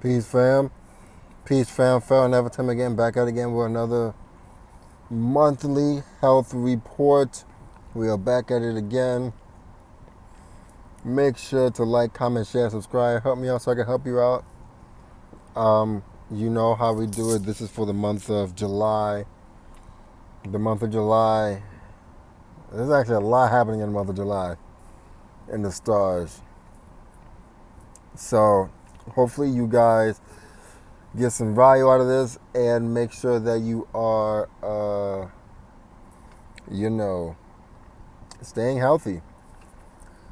Peace, fam. Peace, fam. Fell never time again. Back out again with another monthly health report. We are back at it again. Make sure to like, comment, share, subscribe. Help me out so I can help you out. You know how we do it. This is for the month of July. The month of July. There's actually a lot happening in the month of July in the stars. So hopefully you guys get some value out of this and make sure that you are, staying healthy.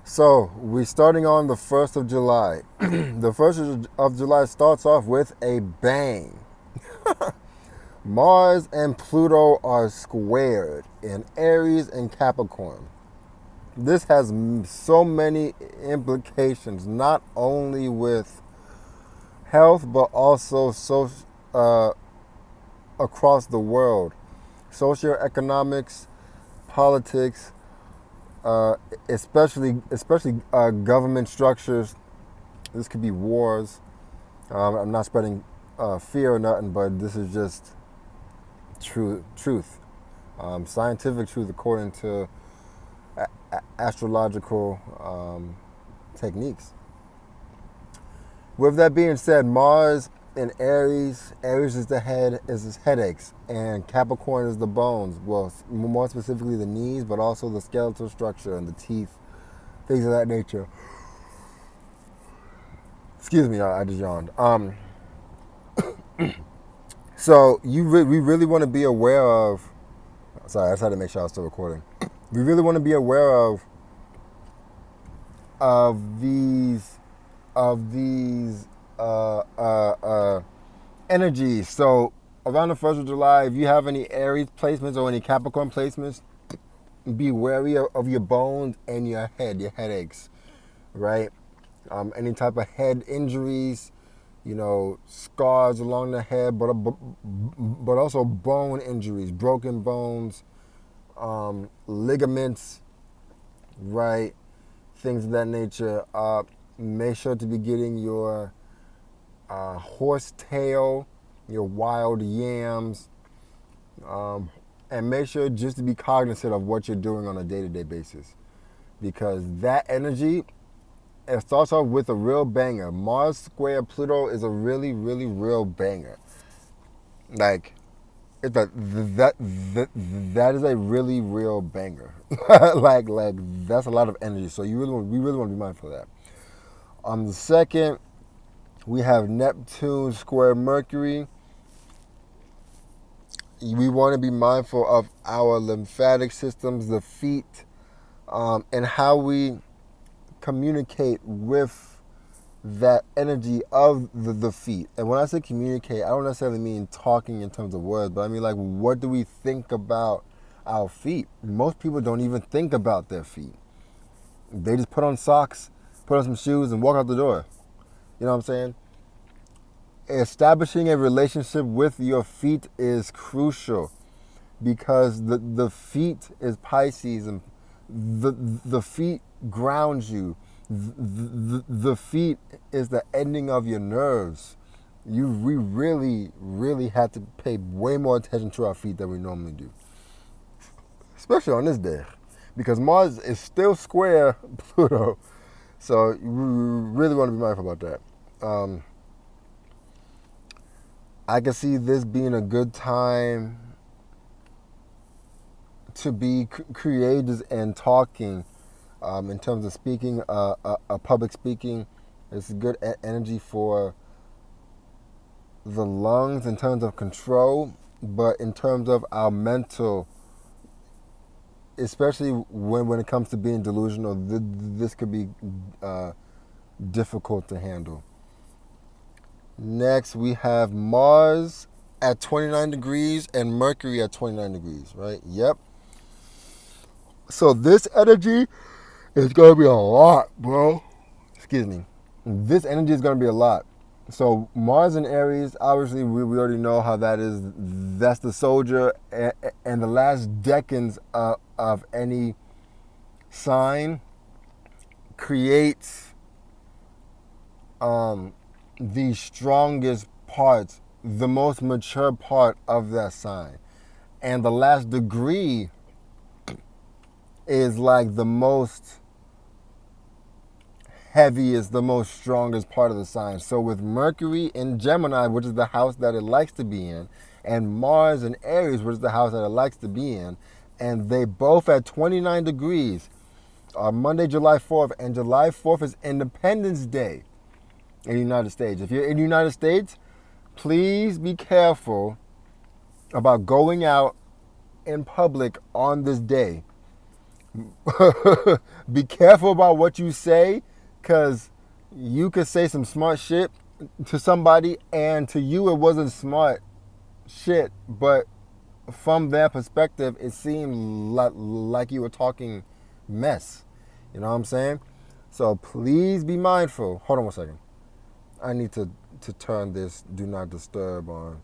So we're starting on the 1st of July. The 1st of July starts off with a bang. Mars and Pluto are squared in Aries and Capricorn. This has so many implications, not only with health, but also across the world. Socioeconomics, politics, especially government structures. This could be wars. I'm not spreading fear or nothing, but this is just truth, scientific truth according to astrological techniques. With that being said, Mars in Aries is the head, is his headaches, and Capricorn is the bones. Well, more specifically the knees, but also the skeletal structure and the teeth, things of that nature. Excuse me, I just yawned. So we really want to be aware of. Sorry, I just had to make sure I was still recording. We really want to be aware of these energies. So around the 1st of July, if you have any Aries placements or any Capricorn placements, be wary of your bones and your head, your headaches, right? Any type of head injuries, scars along the head, but also bone injuries, broken bones, ligaments, right? Things of that nature. Make sure to be getting your horsetail, your wild yams, and make sure just to be cognizant of what you're doing on a day-to-day basis, because that energy, it starts off with a real banger. Mars square Pluto is a really, really real banger. Like, that is a really real banger. like that's a lot of energy. So we really want to be mindful of that. On the 2nd, we have Neptune square Mercury. We want to be mindful of our lymphatic systems, the feet, and how we communicate with that energy of the feet. And when I say communicate, I don't necessarily mean talking in terms of words, but I mean, like, what do we think about our feet? Most people don't even think about their feet. They just put on socks, put on some shoes, and walk out the door. You know what I'm saying? Establishing a relationship with your feet is crucial, because the feet is Pisces, and the feet grounds you. The feet is the ending of your nerves. We really, really have to pay way more attention to our feet than we normally do, especially on this day, because Mars is still square Pluto. So we really want to be mindful about that. I can see this being a good time to be creative and talking, in terms of speaking, public speaking. It's good energy for the lungs in terms of control, but in terms of our mental, especially when it comes to being delusional, this could be difficult to handle. Next, we have Mars at 29 degrees and Mercury at 29 degrees, right? Yep. So this energy is going to be a lot, bro. Excuse me. This energy is going to be a lot. So Mars in Aries, obviously we already know how that is. That's the soldier, and the last decades of any sign creates the strongest parts, the most mature part of that sign. And the last degree is like the most heaviest, the most strongest part of the sign. So with Mercury in Gemini, which is the house that it likes to be in, and Mars in Aries, which is the house that it likes to be in, and they both at 29 degrees are Monday, July 4th, and July 4th is Independence Day in the United States. If you're in the United States, please be careful about going out in public on this day. Be careful about what you say, because you could say some smart shit to somebody, and to you it wasn't smart shit, but from their perspective it seemed like you were talking mess. You know what I'm saying? So please be mindful. Hold on one second. I need to turn this do not disturb on,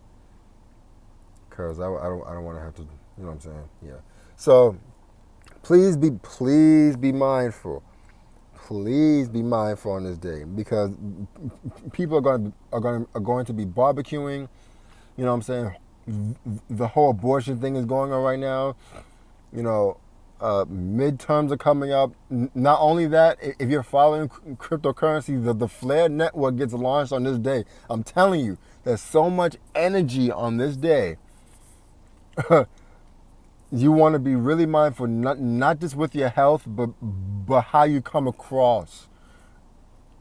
because I don't want to have to, you know what I'm saying? Yeah. So please be mindful. Please be mindful on this day, because people are going to be barbecuing. You know what I'm saying? The whole abortion thing is going on right now. You know, midterms are coming up. Not only that, if you're following cryptocurrency, the Flare network gets launched on this day. I'm telling you, there's so much energy on this day. You want to be really mindful, not just with your health, but how you come across.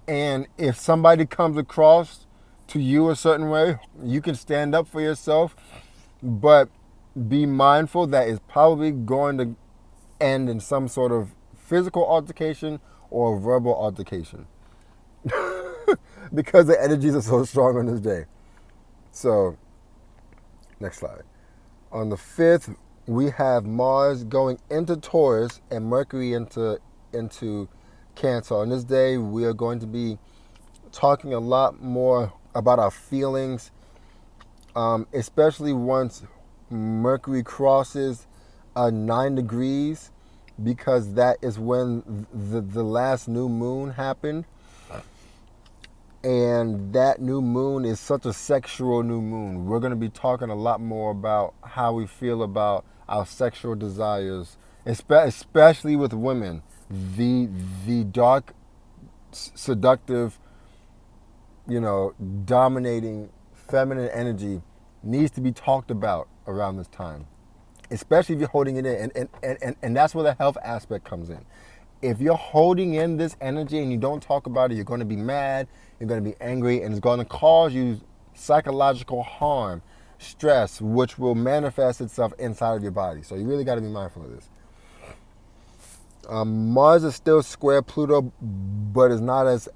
And if somebody comes across to you a certain way, you can stand up for yourself, but be mindful that it's probably going to end in some sort of physical altercation or verbal altercation. Because the energies are so strong on this day. So, next slide. On the 5th, we have Mars going into Taurus and Mercury into Cancer. On this day, we are going to be talking a lot more about our feelings, especially once Mercury crosses 9 degrees, because that is when the last new moon happened. And that new moon is such a sexual new moon. We're going to be talking a lot more about how we feel about our sexual desires, especially with women. The dark, seductive, dominating feminine energy needs to be talked about around this time, especially if you're holding it in. And that's where the health aspect comes in. If you're holding in this energy and you don't talk about it, you're going to be mad, you're going to be angry, and it's going to cause you psychological harm, stress, which will manifest itself inside of your body. So you really got to be mindful of this. Mars is still square Pluto, but is not as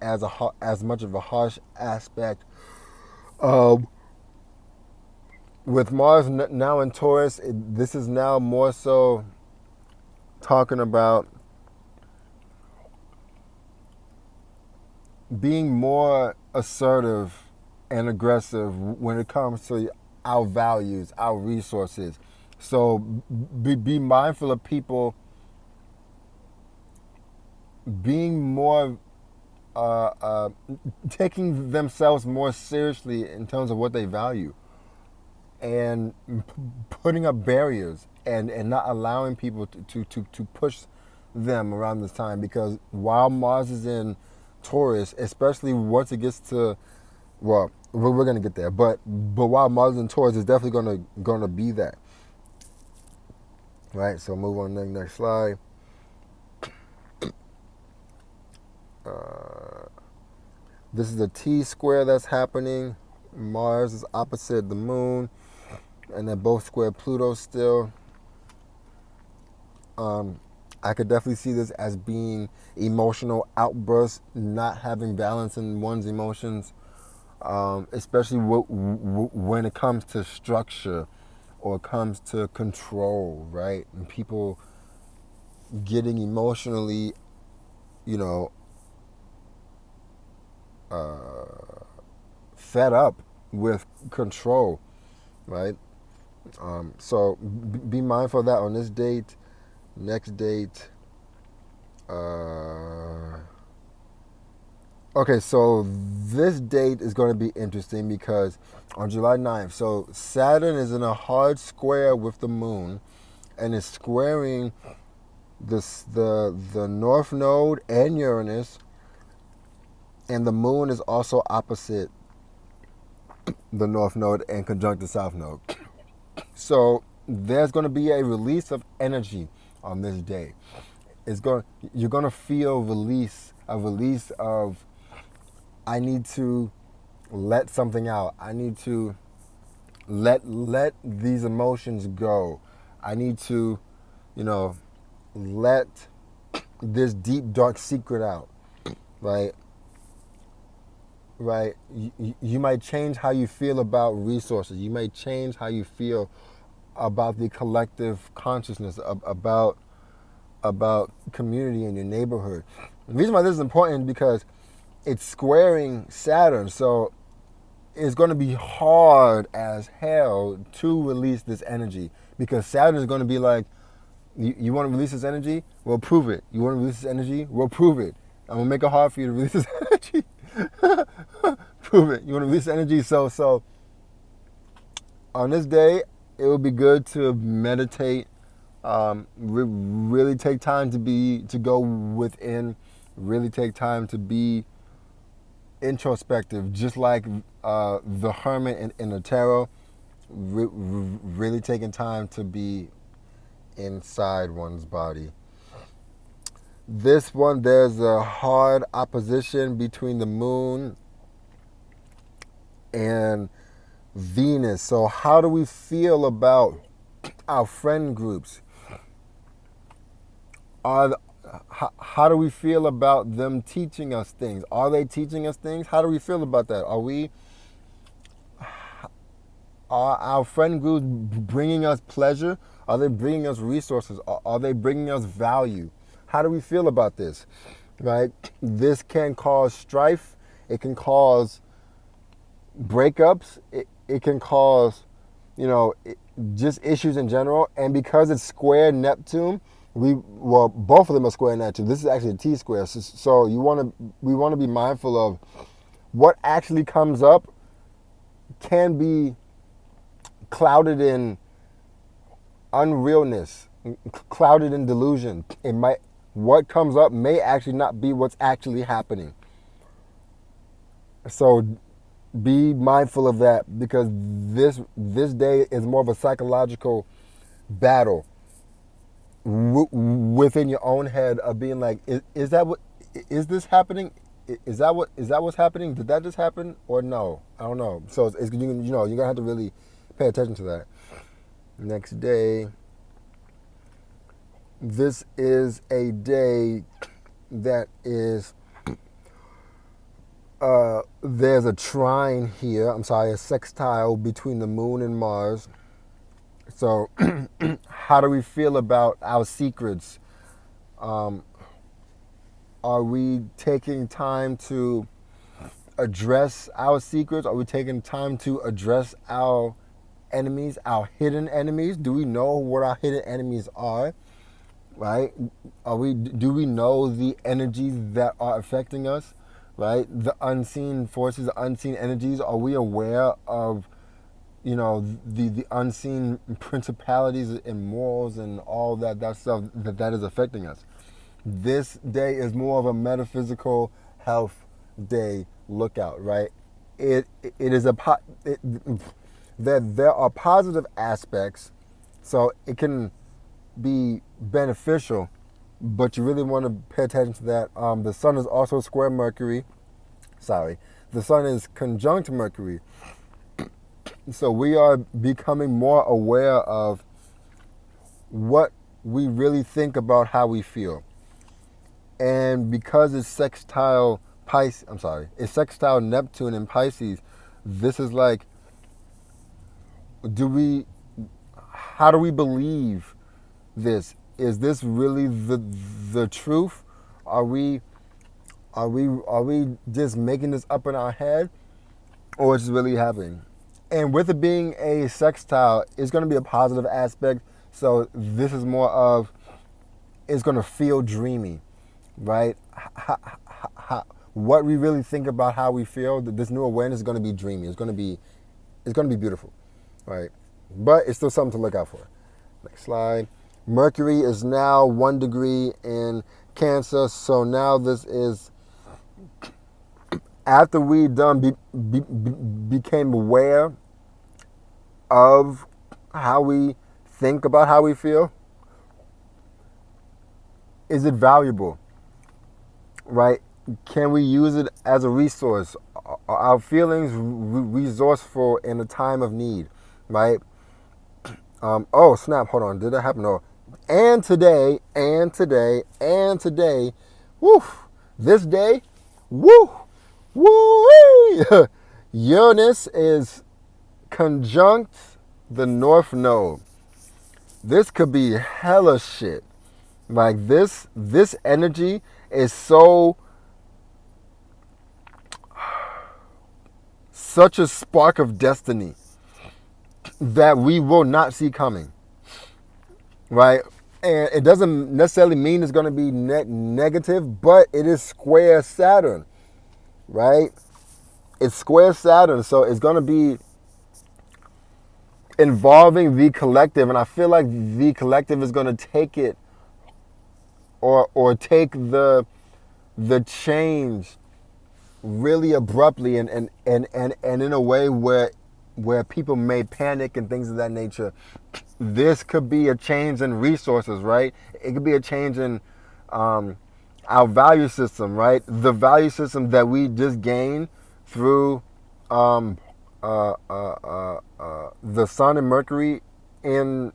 much of a harsh aspect. With Mars now in Taurus, this is now more so talking about being more assertive and aggressive when it comes to our values, our resources. So be mindful of people being more, taking themselves more seriously in terms of what they value, and putting up barriers and not allowing people to push them around this time. Because while Mars is in Taurus, especially once it gets to, well, we're gonna get there, but while Mars is in Taurus, it's definitely gonna be that, right? So move on to the next slide. This is a T square that's happening. Mars is opposite the moon, and they're both square Pluto still. I could definitely see this as being emotional outbursts, not having balance in one's emotions, especially when it comes to structure or comes to control, right? And people getting emotionally, fed up with control, right? So be mindful of that on this date. Next date, Okay, so this date is going to be interesting because on July 9th, so Saturn is in a hard square with the moon and is squaring the North Node and Uranus, and the moon is also opposite the North Node and conjunct the South Node. So there's going to be a release of energy on this day. You're going to feel a release of, I need to let something out. I need to let these emotions go. I need to, let this deep dark secret out. Right? Right? You might change how you feel about resources. You may change how you feel about the collective consciousness, about community in your neighborhood. The reason why this is important is because it's squaring Saturn, so it's going to be hard as hell to release this energy, because Saturn is going to be like, you want to release this energy? Well, prove it. You want to release this energy? Well, prove it. I'm going to make it hard for you to release this energy. Prove it. You want to release energy? So on this day, it would be good to meditate, really take time to go within, really take time to be introspective, just like the hermit in the tarot, really taking time to be inside one's body. This one, there's a hard opposition between the moon and Venus. So how do we feel about our friend groups? How do we feel about them teaching us things? Are they teaching us things? How do we feel about that? Are our friend groups bringing us pleasure? Are they bringing us resources? Are they bringing us value? How do we feel about this? Right? This can cause strife. It can cause breakups. It can cause, just issues in general. And because it's square Neptune, both of them are square Neptune. This is actually a T-square. So we want to be mindful of what actually comes up can be clouded in unrealness, clouded in delusion. What comes up may actually not be what's actually happening. So be mindful of that, because this day is more of a psychological battle within your own head of being like, is this happening? Is that what's happening? Did that just happen or no? I don't know. So it's you're gonna have to really pay attention to that. Next day, this is a day that is there's a trine here. A sextile between the moon and Mars. So how do we feel about our secrets? Are we taking time to address our secrets? Are we taking time to address our enemies, our hidden enemies? Do we know what our hidden enemies are? Right? Do we know the energies that are affecting us? Right? The unseen forces, the unseen energies. Are we aware of, the unseen principalities and morals and all that stuff that is affecting us? This day is more of a metaphysical health day. Lookout, right? It is there are positive aspects, so it can be beneficial, but you really want to pay attention to that. The sun is also square Mercury. The sun is conjunct Mercury. So we are becoming more aware of what we really think about how we feel. And because it's sextile Neptune in Pisces, this is like, how do we believe this? Is this really the truth? Are we just making this up in our head, or is it really happening? And with it being a sextile, it's going to be a positive aspect. So this is more of, it's going to feel dreamy, right? what we really think about how we feel, this new awareness is going to be dreamy. It's going to be beautiful, right? But it's still something to look out for. Next slide. Mercury is now 1 degree in Cancer, so now this is after we became aware of how we think about how we feel. Is it valuable, right? Can we use it as a resource? Are our feelings resourceful in a time of need, right? Oh snap! Hold on, did that happen? No. And today, woo! This day, woo! Woo! Uranus is conjunct the North Node. This could be hella shit. Like this energy is such a spark of destiny that we will not see coming, right? And it doesn't necessarily mean it's going to be negative, but it is square Saturn, right? It's square Saturn, so it's going to be involving the collective, and I feel like the collective is going to take it or take the change really abruptly and in a way where people may panic and things of that nature. This could be a change in resources, right? It could be a change in our value system, right? The value system that we just gained through the Sun and Mercury in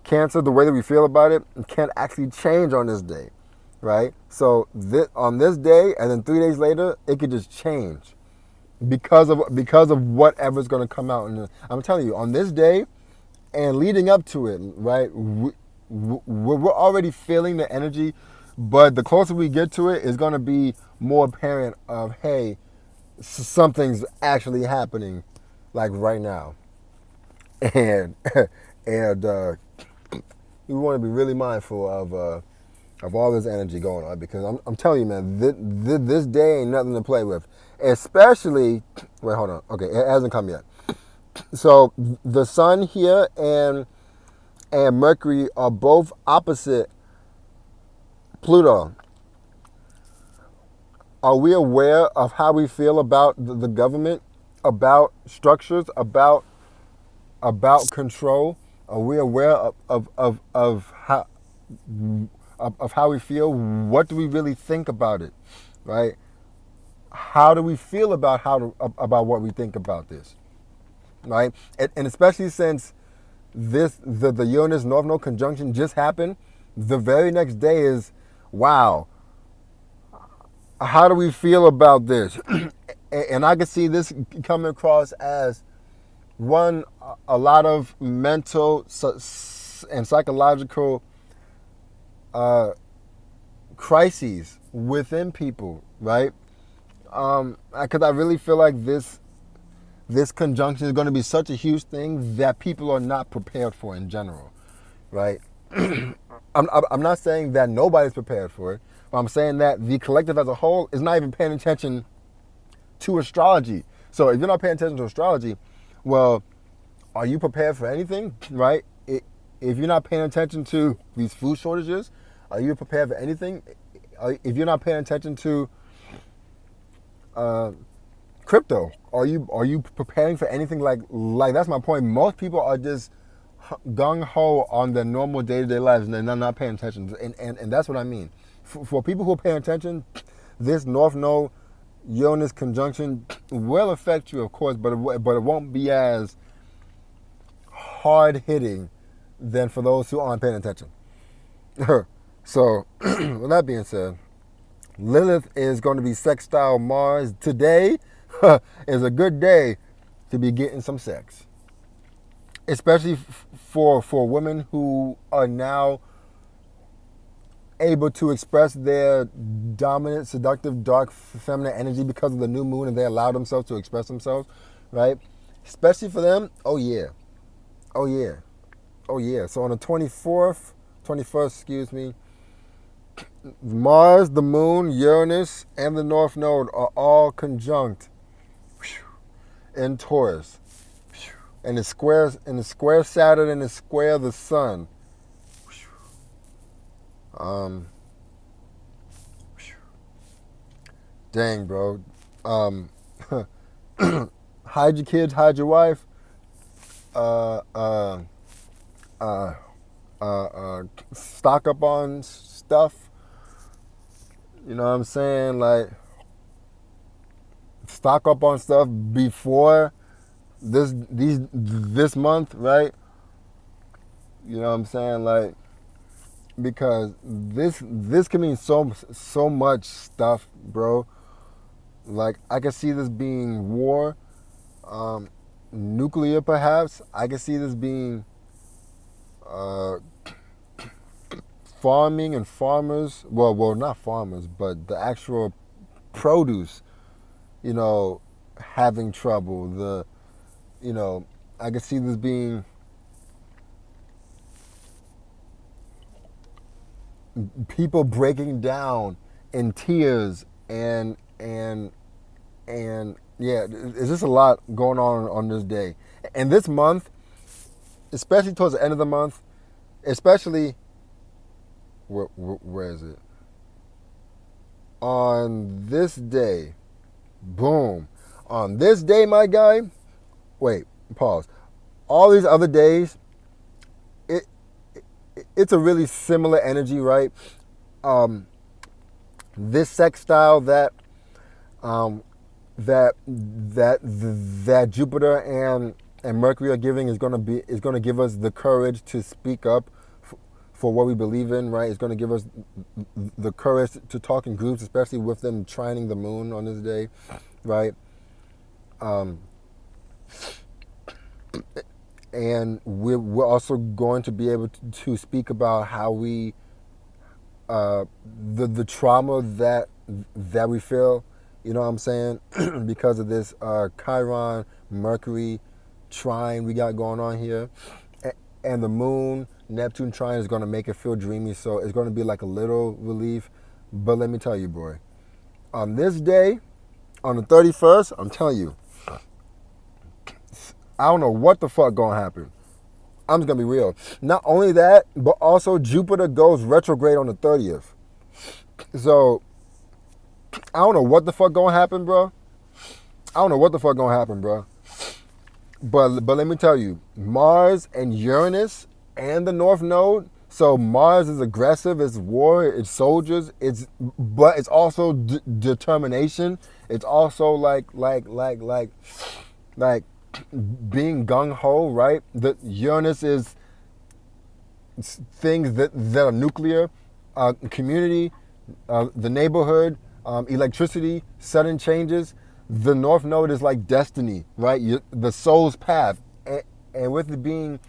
Cancer, the way that we feel about it can actually change on this day, right? So on this day, and then 3 days later, it could just change because of whatever's going to come out. And I'm telling you, on this day and leading up to it, right? We're already feeling the energy, but the closer we get to it, it's going to be more apparent of, hey, something's actually happening, like right now, and we want to be really mindful of all this energy going on, because I'm telling you, man, this day ain't nothing to play with. Especially, wait, hold on. Okay, it hasn't come yet. So the Sun here and Mercury are both opposite Pluto. Are we aware of how we feel about the government, about structures, about control? Are we aware of how we feel? What do we really think about it, right? How do we feel about about what we think about this, right? And especially since the Uranus North Node conjunction just happened, the very next day is, wow, how do we feel about this? And I can see this coming across as a lot of mental and psychological crises within people, right? Because I really feel like this conjunction is going to be such a huge thing that people are not prepared for in general, right? I'm not saying that nobody's prepared for it, but I'm saying that the collective as a whole is not even paying attention to astrology. So if you're not paying attention to astrology, well, are you prepared for anything, right? If you're not paying attention to these food shortages, are you prepared for anything? If you're not paying attention to crypto, are you preparing for anything? Like that's my point. Most people are just gung-ho on their normal day-to-day lives, and they're not paying attention. And that's what I mean. For people who are paying attention, this North Node Uranus conjunction will affect you, of course, but it won't be as hard-hitting than for those who aren't paying attention. So, with that being said, Lilith is going to be sextile Mars. Today is a good day to be getting some sex. Especially for women who are now able to express their dominant, seductive, dark, feminine energy because of the new moon, and they allow themselves to express themselves, right? Especially for them, oh yeah. So on the 21st, excuse me, Mars, the Moon, Uranus, and the North Node are all conjunct in Taurus, and it's square Saturn and it's square the Sun. Um, dang, bro. Um, hide your kids, hide your wife. Uh, uh, uh, Stock up on stuff. You know what I'm saying? Like, stock up on stuff before this month, right? You know what I'm saying? Like, because this can mean so much stuff, bro. Like, I can see this being war, nuclear perhaps. I can see this being uh, farming and farmers. Well, not farmers, but the actual produce. You know, having trouble. I can see this being people breaking down in tears and yeah, it's just a lot going on this day. And this month, especially towards the end of the month, especially where is it? On this day, boom. On this day, my guy. Wait, pause. All these other days, it's a really similar energy, right? This sextile that Jupiter and Mercury are giving is going to give us the courage to speak up for what we believe in, right? It's going to give us the courage to talk in groups, especially with them trining the moon on this day, right? And we're also going to be able to speak about how we the trauma that we feel, you know what I'm saying, because of this Chiron Mercury trine we got going on here, and the moon Neptune trine is going to make it feel dreamy, so it's going to be like a little relief. But let me tell you, boy, on this day, on the 31st, I'm telling you, I don't know what the fuck gonna happen. I'm just gonna be real. Not only that, but also Jupiter goes retrograde on the 30th. So I don't know what the fuck gonna happen, bro. I don't know what the fuck gonna happen, bro. But let me tell you, Mars and Uranus and the North Node. So Mars is aggressive, it's war, it's soldiers, but it's also determination. It's also like being gung ho, right? The Uranus is things that are nuclear, community, the neighborhood, electricity, sudden changes. The North Node is like destiny, right? The soul's path, and with it being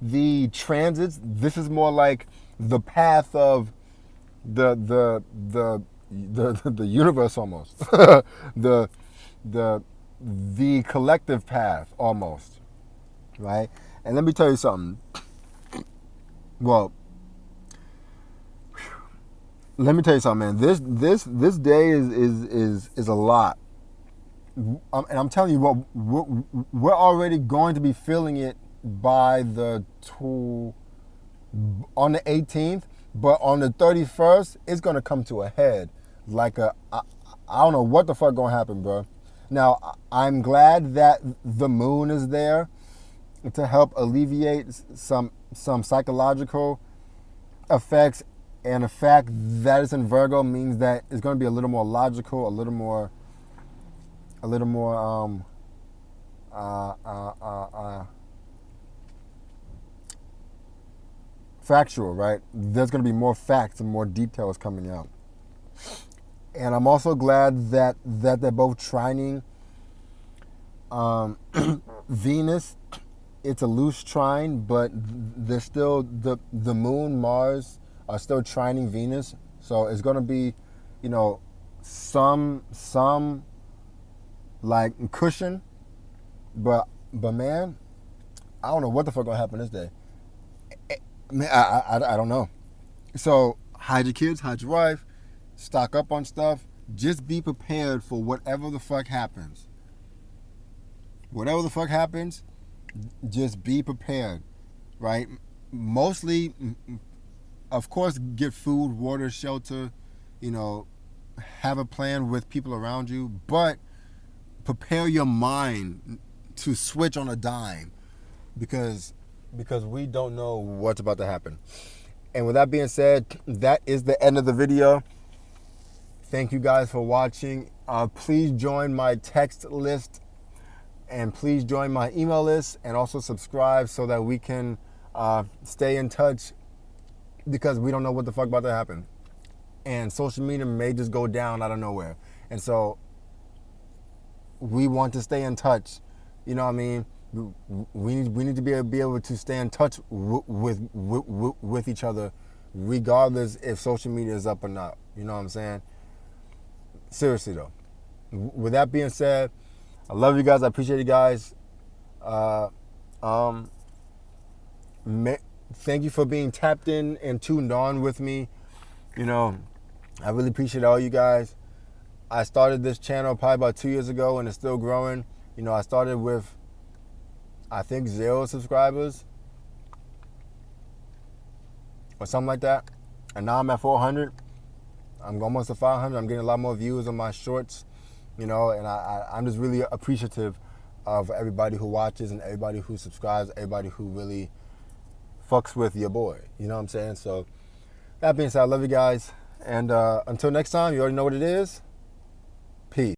the transits, this is more like the path of the universe almost, the collective path almost, right? And let me tell you something. Well, let me tell you something, man. This day is a lot, and I'm telling you what, we're already going to be feeling it by on the 18th, but on the 31st, it's gonna come to a head. I don't know what the fuck gonna happen, bro. Now, I'm glad that the moon is there to help alleviate some psychological effects, and the fact that it's in Virgo means that it's going to be a little more logical, a little more factual, right? There's going to be more facts and more details coming out. And I'm also glad that they're both trining Venus. It's a loose trine, but there's still the moon, Mars are still trining Venus. So it's gonna be, some like cushion. But man, I don't know what the fuck gonna happen this day. Man, I don't know. So hide your kids, hide your wife, stock up on stuff. Just be prepared for whatever the fuck happens. Whatever the fuck happens, just be prepared, right? Mostly, of course, get food, water, shelter, have a plan with people around you, but prepare your mind to switch on a dime because we don't know what's about to happen. And with that being said, that is the end of the video. Thank you guys for watching. Please join my text list and please join my email list and also subscribe so that we can stay in touch because we don't know what the fuck about to happen. And social media may just go down out of nowhere. And so we want to stay in touch. You know what I mean? We need to be able to stay in touch with each other regardless if social media is up or not. You know what I'm saying? Seriously though. With that being said, I love you guys. I appreciate you guys. Thank you for being tapped in and tuned on with me. I really appreciate all you guys. I started this channel probably about 2 years ago and it's still growing. I started with, I think, 0 subscribers or something like that. And now I'm at 400. I'm almost at 500. I'm getting a lot more views on my shorts, and I'm just really appreciative of everybody who watches and everybody who subscribes, everybody who really fucks with your boy. You know what I'm saying? So that being said, I love you guys. And until next time, you already know what it is.